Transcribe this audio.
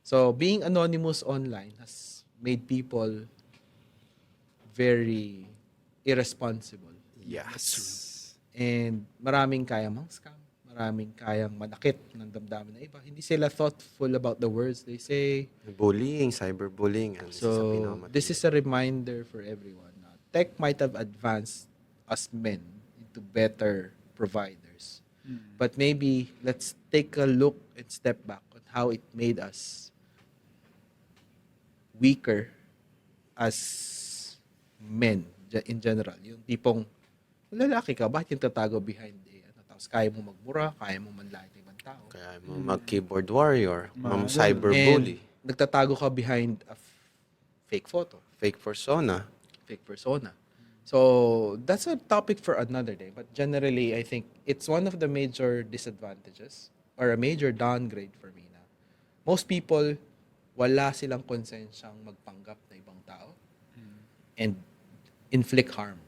So, being anonymous online has made people very irresponsible. Yes. And maraming kayang mang-scam, maraming kayang manakit ng damdamin ng iba. Hindi sila thoughtful about the words they say. Bullying, cyberbullying, and this is a So, phenomenon. this is a reminder for everyone. Tech might have advanced us men into better providers. But maybe let's take a look and step back on how it made us weaker as men in general. Yung tipong, kung lalaki ka, bakit yung tatago behind tapos kaya mo magmura, kaya mo manlait ng ibang tao. Kaya mo mag-keyboard warrior, And cyberbully, nagtatago ka behind a fake photo, fake persona. fake persona. So, that's a topic for another day. But generally, I think it's one of the major disadvantages or a major downgrade for me na most people, wala silang konsensyang magpanggap na ibang tao and inflict harm.